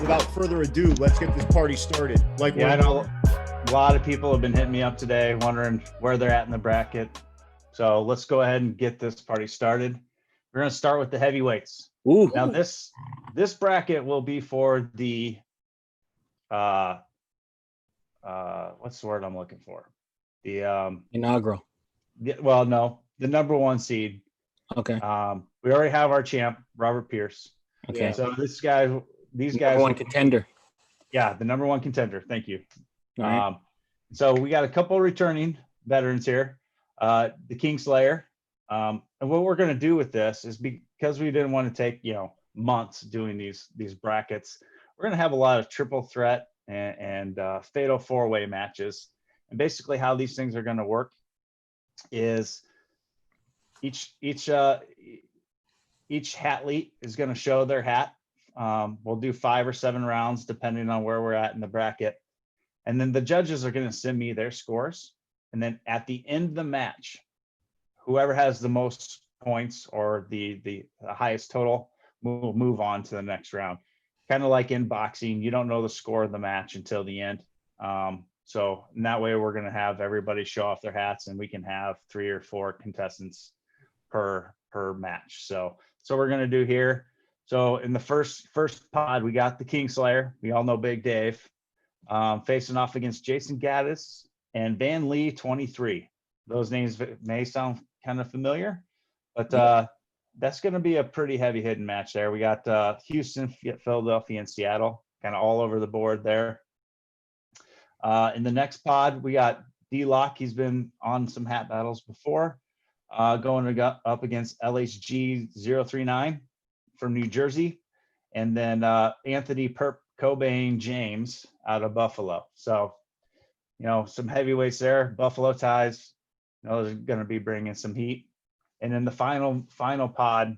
Without further ado, let's get this party started. I know a lot of people have been hitting me up today wondering where they're at in the bracket. So let's go ahead and get this party started. We're going to start with the heavyweights. Ooh. Now this bracket will be for the what's the word I'm looking for? The inaugural. the number one seed. Okay. We already have our champ, Robert Pierce. Okay. So these guys Number one contender. Yeah, the number one contender. Thank you. All right. So we got a couple of returning veterans here. The Kingslayer. And what we're going to do with this is, because we didn't want to take, months doing these brackets, we're going to have a lot of triple threat and fatal four-way matches. And basically how these things are going to work is each hathlete is going to show their hat. We'll do 5 or 7 rounds depending on where we're at in the bracket. And then the judges are going to send me their scores. And then at the end of the match, whoever has the most points or the highest total will move on to the next round. Kind of like in boxing, you don't know the score of the match until the end. So in that way, we're going to have everybody show off their hats, and we can have 3 or 4 contestants per match. So we're going to do here. So in the first pod, we got the Kingslayer. We all know Big Dave, facing off against Jason Gaddis and Van Lee 23. Those names may sound kind of familiar, but that's going to be a pretty heavy hitting match there. We got Houston, Philadelphia, and Seattle kind of all over the board there. In the next pod, we got D-Lock. He's been on some hat battles before, going up against LHG 039 from New Jersey, and then Anthony Cobain James out of Buffalo. So, some heavyweights there. Buffalo ties, they're going to be bringing some heat. And then the final pod,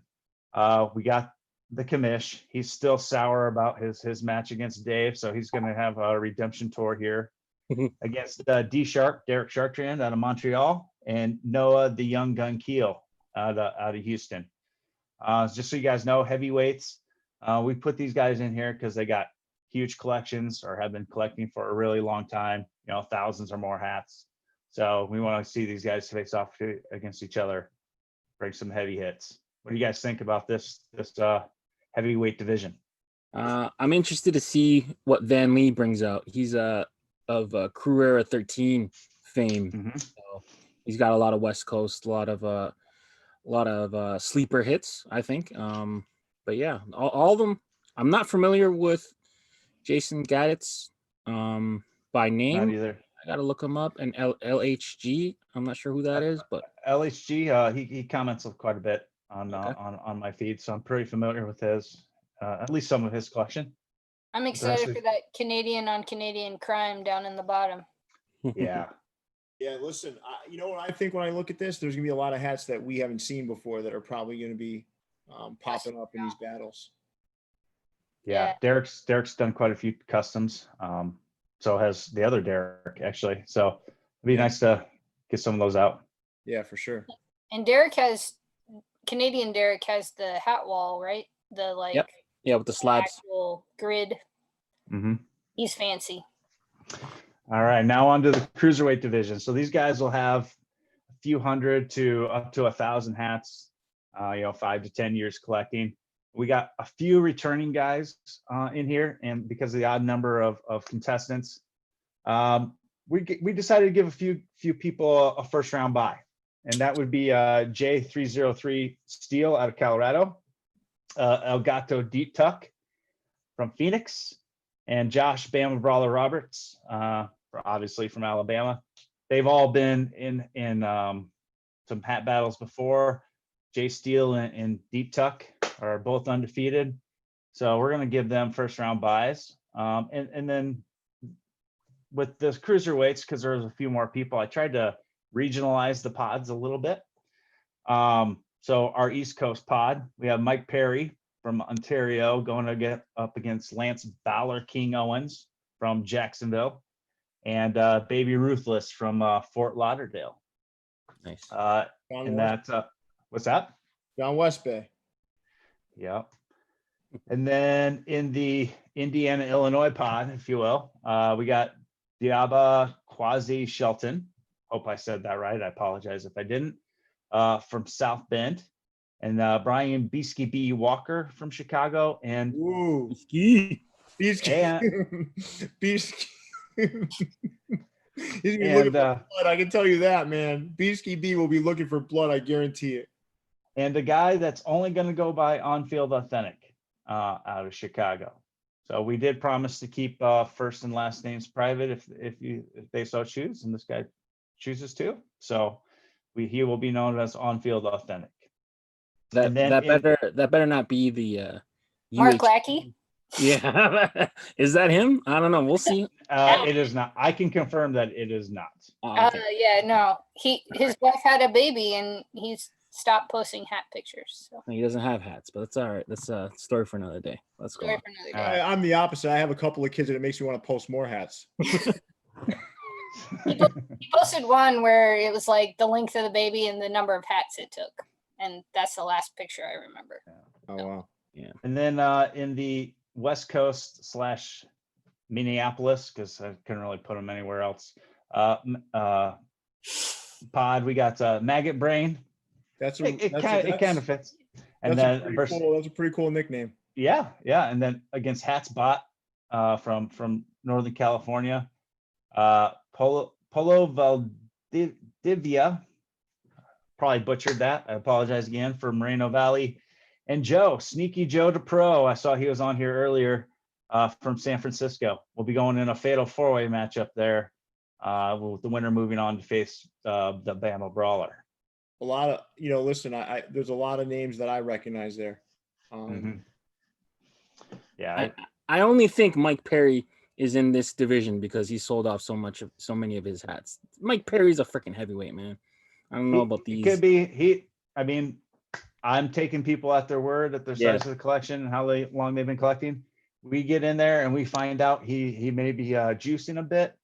we got the commish. He's still sour about his match against Dave, so he's going to have a redemption tour here against D-Sharp, Derek Chartrand out of Montreal, and Noah the Young Gun Keel out of Houston. Just so you guys know, heavyweights, we put these guys in here because they got huge collections or have been collecting for a really long time, thousands or more hats. So we want to see these guys face off against each other, bring some heavy hits. What do you guys think about this heavyweight division? I'm interested to see what Van Lee brings out. He's of Crew Era 13 fame. Mm-hmm. So he's got a lot of West Coast, a lot of sleeper hits, I think. But yeah, all of them. I'm not familiar with Jason Gaddis by name. Not either. I gotta look him up. And LHG, I'm not sure who that is, but LHG, he comments quite a bit on my feed, so I'm pretty familiar with his, at least some of his collection. I'm excited for that Canadian on Canadian crime down in the bottom. Yeah. Yeah, listen, you know what I think when I look at this? There's going to be a lot of hats that we haven't seen before that are probably going to be popping up in these battles. Yeah, Derek's done quite a few customs. So has the other Derek, actually. So it'd be nice to get some of those out. Yeah, for sure. And Canadian Derek has the hat wall, right? Yep. Yeah, with the slabs. Actual grid. Mm-hmm. He's fancy. All right, now on to the Cruiserweight division. So these guys will have a few hundred to up to 1,000 hats, 5 to 10 years collecting. We got a few returning guys in here, and because of the odd number of contestants, we decided to give a few people a first round bye, and that would be J303 Steel out of Colorado, Elgato Deep Tuck from Phoenix, and Josh Bama Brawler Roberts, obviously from Alabama. They've all been in some hat battles before. Jay Steele and Deep Tuck are both undefeated, so we're going to give them first round buys. And then with the Cruiserweights, because there's a few more people, I tried to regionalize the pods a little bit. So our East Coast pod, we have Mike Perry from Ontario going to get up against Lance Valor King Owens from Jacksonville, and Baby Ruthless from Fort Lauderdale. Nice. John And West, that, what's that? John West Bay. Yeah. And then in the Indiana, Illinois pod, if you will, we got Diaba Quasi Shelton. Hope I said that right. I apologize if I didn't. From South Bend. And Brian Beesky B. Walker from Chicago. And Ooh, Ski. Beasky. Beasky. He's gonna be And, looking for blood. I can tell you that, man. Beasky B will be looking for blood. I guarantee it. and a guy that's only going to go by on-field authentic out of Chicago. So we did promise to keep first and last names private if they so choose, and this guy chooses to. So he will be known as on-field authentic. That better not be the Mark UH Lackey. Yeah. Is that him? I don't know. We'll see. It is not. I can confirm that it is not. Oh, okay. Yeah, no. His wife had a baby and he's stopped posting hat pictures. So He doesn't have hats, but that's all right. That's a story for another day. Let's go. sorry on. for another day. I'm the opposite. I have a couple of kids and it makes me want to post more hats. He posted one where it was like the length of the baby and the number of hats it took. And that's the last picture I remember. Oh, wow. And then in the West Coast / Minneapolis, because I couldn't really put them anywhere else. Pod, we got Maggot Brain. It kind of fits. And then that's a pretty cool nickname. yeah, and then against Hats Bot from Northern California, Polo Valdivia. Probably butchered that. I apologize again, for Moreno Valley. And Joe, Sneaky Joe to Pro. I saw he was on here earlier from San Francisco. We'll be going in a fatal four-way matchup there with the winner moving on to face the Bama Brawler. A lot of, listen, I there's a lot of names that I recognize there. Yeah. I only think Mike Perry is in this division because he sold off so many of his hats. Mike Perry's a freaking heavyweight, man. I don't know about these. Could be I mean, I'm taking people at their word, at their size of the collection and how long they've been collecting. We get in there and we find out he may be juicing a bit.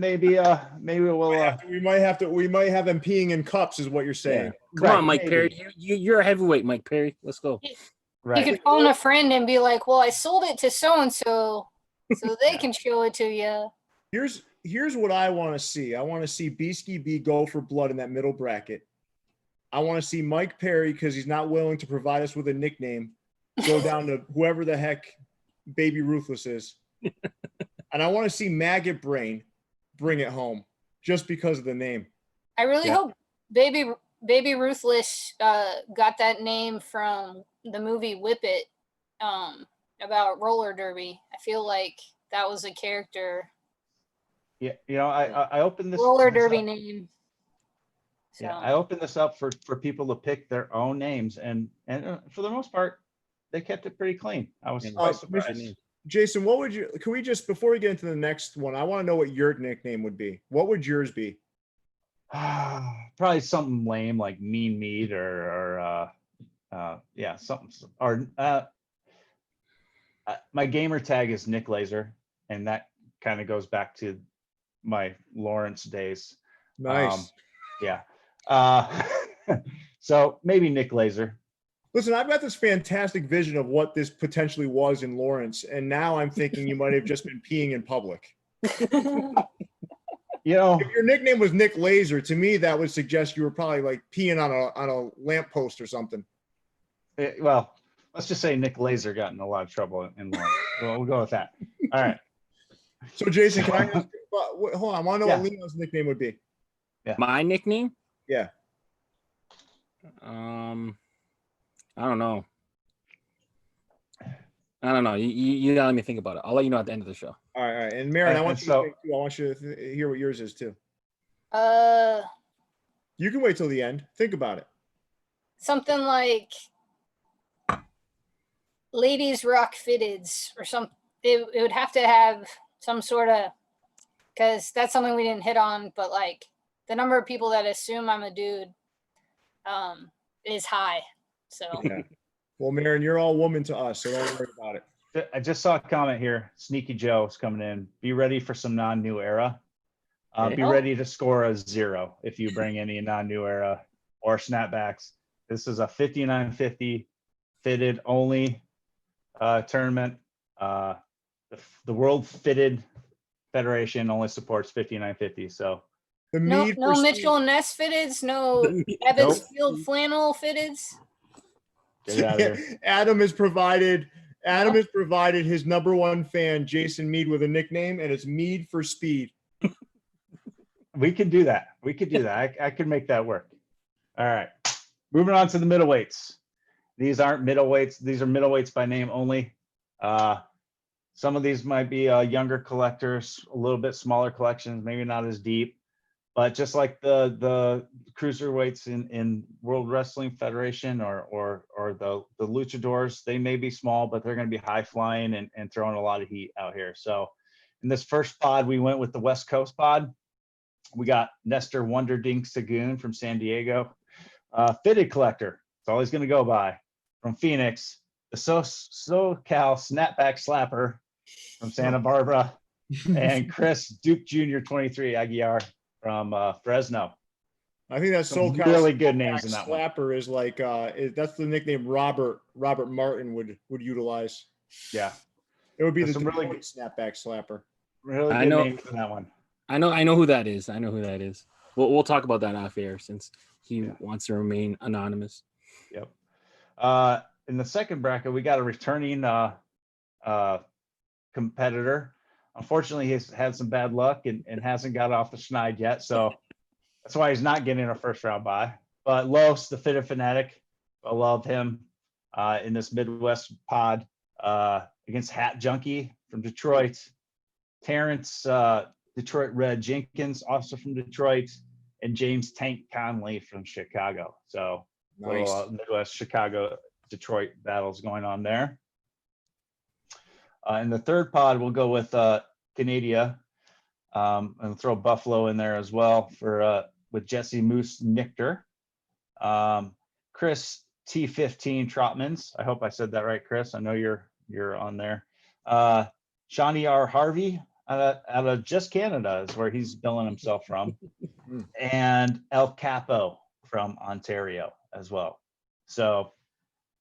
Maybe we'll. We might have him peeing in cups, is what you're saying. Yeah. Come on, Mike Perry. You're a heavyweight, Mike Perry. Let's go. Right. You could phone a friend and be like, "Well, I sold it to so and so they can show it to you." Here's what I want to see. I want to see Beasky B go for blood in that middle bracket. I want to see Mike Perry, because he's not willing to provide us with a nickname, go down to whoever the heck Baby Ruthless is. And I want to see Maggot Brain bring it home just because of the name. I really hope Baby Ruthless got that name from the movie Whip It about roller derby. I feel like that was a character. Yeah, I opened this roller derby name. So. Yeah, I opened this up for people to pick their own names, and for the most part, they kept it pretty clean. I was quite surprised. Jason, can we just, before we get into the next one, I want to know what your nickname would be. What would yours be? Probably something lame like Mean Mead or something. Or my gamer tag is Nick Laser, and that kind of goes back to my Lawrence days. Nice. So maybe Nick Laser. Listen, I've got this fantastic vision of what this potentially was in Lawrence, and now I'm thinking you might have just been peeing in public. If your nickname was Nick Laser, to me that would suggest you were probably like peeing on a lamppost or something. Well, let's just say Nick Laser got in a lot of trouble in Lawrence. We'll go with that. All right. So Jason, can I ask you, hold on, I want to know what Leon's nickname would be. Yeah. My nickname? Yeah. I don't know. You gotta let me think about it. I'll let you know at the end of the show. All right. And Marin, I want you to think too. I want you to hear what yours is too. You can wait till the end. Think about it. Something like Ladies Rock Fitteds or something. It would have to have some sort of, because that's something we didn't hit on, but like the number of people that assume I'm a dude is high. So well, Marin, you're all woman to us, so don't worry about it. I just saw a comment here. Sneaky Joe is coming in. Be ready for some non-new era. Be ready to score a 0 if you bring any non-new era or snapbacks. This is a 59.50 fitted only tournament. The World Fitted Federation only supports 59.50. So The No, Mead no for Mitchell and Ness fitteds. No Evans Field flannel fitteds. get it out of here. Adam has provided his number one fan, Jason Mead, with a nickname, and it's Mead for Speed. We could do that. I could make that work. All right. Moving on to the middleweights. These aren't middleweights. These are middleweights by name only. Some of these might be younger collectors, a little bit smaller collections, maybe not as deep. But just like the cruiserweights in World Wrestling Federation or the luchadors, they may be small, but they're going to be high flying and throwing a lot of heat out here. So in this first pod, we went with the West Coast pod. We got Nestor Wonder Dink Sagoon from San Diego. Fitted collector. That's all he's going to go by. From Phoenix, the SoCal Snapback Slapper from Santa Barbara. And Chris Duke Jr. 23 Aguiar from Fresno. I think that's Some SoCal. really good names in that one. Slapper is like that's the nickname Robert Martin would utilize. Yeah, It would be That's the some really Detroit snapback slapper. really I good know- names in that one. I know who that is. We'll talk about that off air since he wants to remain anonymous. Yep. In the second bracket, we got a returning competitor. Unfortunately, he's had some bad luck and hasn't got off the schneid yet. So that's why he's not getting a first round bye. But Los, the Fitted Fanatic, I love him in this Midwest pod against Hat Junkie from Detroit. Terrence Detroit Red Jenkins, also from Detroit, and James Tank Conley from Chicago. So Nice. little Midwest Chicago Detroit battles going on there. In the third pod, we'll go with Canada and throw Buffalo in there as well for with Jesse Moose Nichter. Chris T15 Trotmans. I hope I said that right, Chris. I know you're on there. Shawnee R. Harvey out of just Canada is where he's billing himself from. And El Capo from Ontario as well. So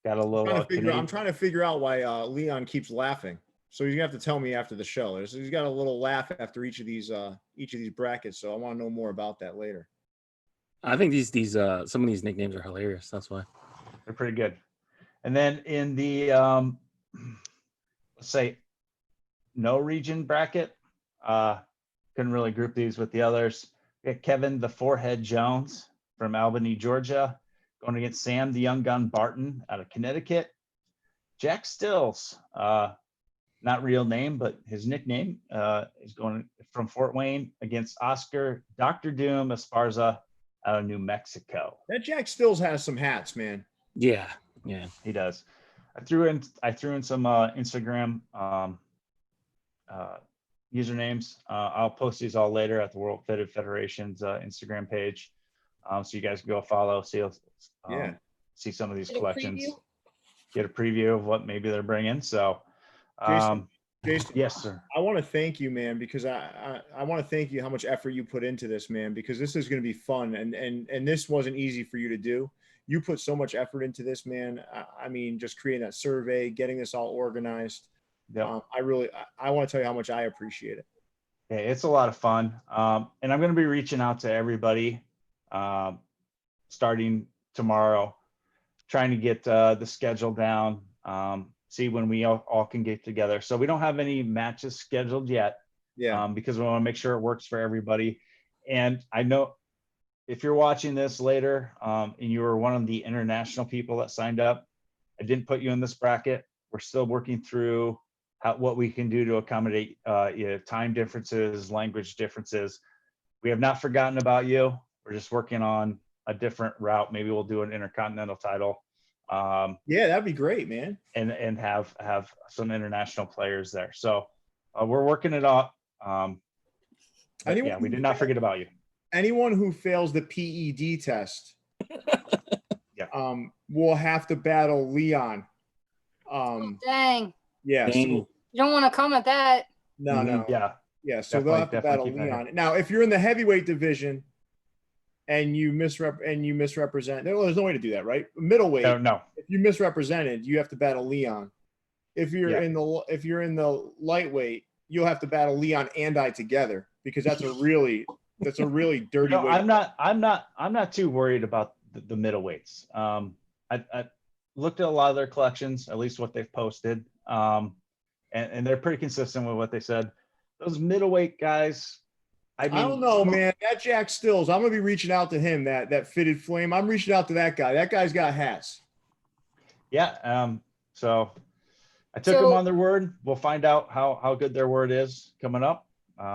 got a little I'm trying to figure out why Leon keeps laughing. So he's gonna have to tell me after the show. He's got a little laugh after each of these brackets. So I want to know more about that later. I think these some of these nicknames are hilarious. That's why. They're pretty good. And then in the let's say no region bracket, couldn't really group these with the others. We got Kevin the Forehead Jones from Albany, Georgia, going against Sam the Young Gun Barton out of Connecticut. Jack Stills, not real name, but his nickname is going from Fort Wayne against Oscar Dr. Doom Esparza out of New Mexico. That Jack Stills has some hats, man. Yeah. He does. I threw in some Instagram usernames. I'll post these all later at the World Fitted Federation's Instagram page, so you guys can go follow, see some of these collections, get a preview of what maybe they're bringing. So, Jason, yes, sir. I want to thank you, man, because I want to thank you how much effort you put into this, man, because this is going to be fun, and this wasn't easy for you to do. You put so much effort into this, man. I mean, just creating that survey, getting this all organized. Yep. I want to tell you how much I appreciate it. Yeah, it's a lot of fun. And I'm going to be reaching out to everybody starting tomorrow, trying to get the schedule down, see when we all can get together. So we don't have any matches scheduled yet, because we want to make sure it works for everybody. And I know if you're watching this later and you were one of the international people that signed up, I didn't put you in this bracket. We're still working through what we can do to accommodate time differences, language differences. We have not forgotten about you. We're just working on a different route. Maybe we'll do an intercontinental title. That'd be great, man. And have some international players there. So we're working it out. We did not forget about you. Anyone who fails the PED test, will have to battle Leon. Dang. Yeah. Dang. So, You don't want to come at that. no. Yeah. Yeah, so they'll have to battle Definitely keep that Leon. Now, if you're in the heavyweight division and you misrepresent, well, there's no way to do that, right? Middleweight, No. if you misrepresented, you have to battle Leon. If you're Yeah. in the lightweight, you'll have to battle Leon and I together, because that's a really dirty No, weight. I'm not too worried about the middleweights. I looked at a lot of their collections, at least what they've posted, and they're pretty consistent with what they said. Those middleweight guys, I mean, I don't know, man. That Jack Stills, I'm gonna be reaching out to him. That fitted flame. I'm reaching out to that guy. That guy's got hats. Yeah. So I took them on their word. We'll find out how good their word is coming up.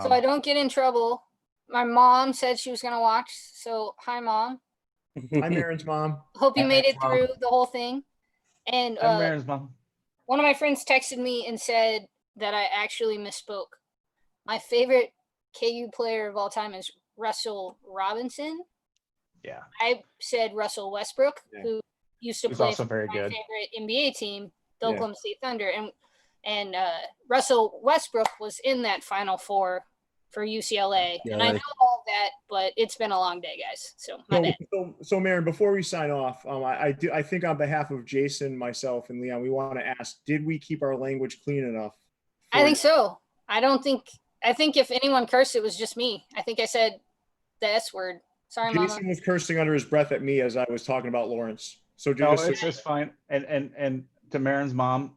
So I don't get in trouble. My mom said she was gonna watch. So hi, Mom. I'm Aaron's mom. Hope you Hi, made it Mom. through the whole thing. And I'm Aaron's mom. one of my friends texted me and said that I actually misspoke. My favorite KU player of all time is Russell Robinson. Yeah. I said Russell Westbrook, Yeah. who used to Who's play also for very my good. favorite NBA team, the Yeah. Oklahoma State Thunder, and Russell Westbrook was in that Final Four for UCLA. Yeah, And I know all that, but it's been a long day, guys. So my bad. So, Maren, before we sign off, I think on behalf of Jason, myself, and Leon, we want to ask: did we keep our language clean enough? I think so. I think if anyone cursed, it was just me. I think I said the S word. Sorry, Mama. Jason was cursing under his breath at me as I was talking about Lawrence. So No, just it's just fine. And to Marin's mom,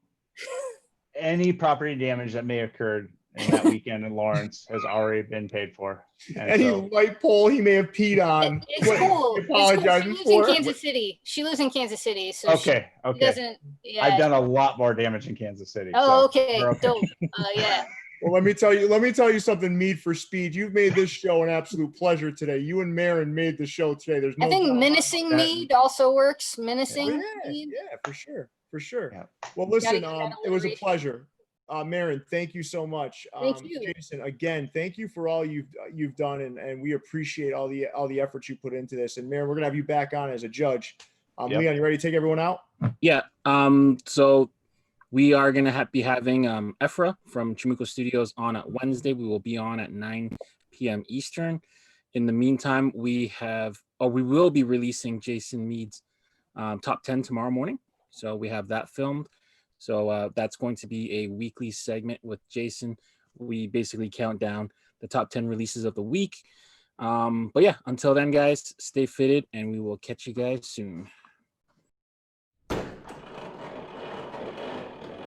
any property damage that may have occurred in that weekend in Lawrence has already been paid for. And any so, light pole he may have peed on. It's what cool. he It's cool. apologizing She lives in for. Kansas City. She lives in Kansas City. So she okay. doesn't. Yeah. I've done a lot more damage in Kansas City. Oh, so okay. we're Dope. Yeah. Well, let me tell you something, Mead for Speed. You've made this show an absolute pleasure today. You and Maren made the show today. There's no I think doubt. menacing that. Mead also works. Oh, Menacing yeah, Mead. yeah, for sure. Yeah. Well, Gotta listen, get that it was a alliteration. pleasure. Maren, thank you so much. Thank you. Jason, again, thank you for all you've done, and we appreciate all the efforts you put into this. And Maren, we're gonna have you back on as a judge. Yep. Leon, you ready to take everyone out? Yeah. So we are going to be having Ephra from Chimuko Studios on at Wednesday. We will be on at 9 p.m. Eastern. In the meantime, we will be releasing Jason Mead's top 10 tomorrow morning. So we have that filmed. So that's going to be a weekly segment with Jason. We basically count down the top 10 releases of the week. But yeah, until then, guys, stay fitted, and we will catch you guys soon.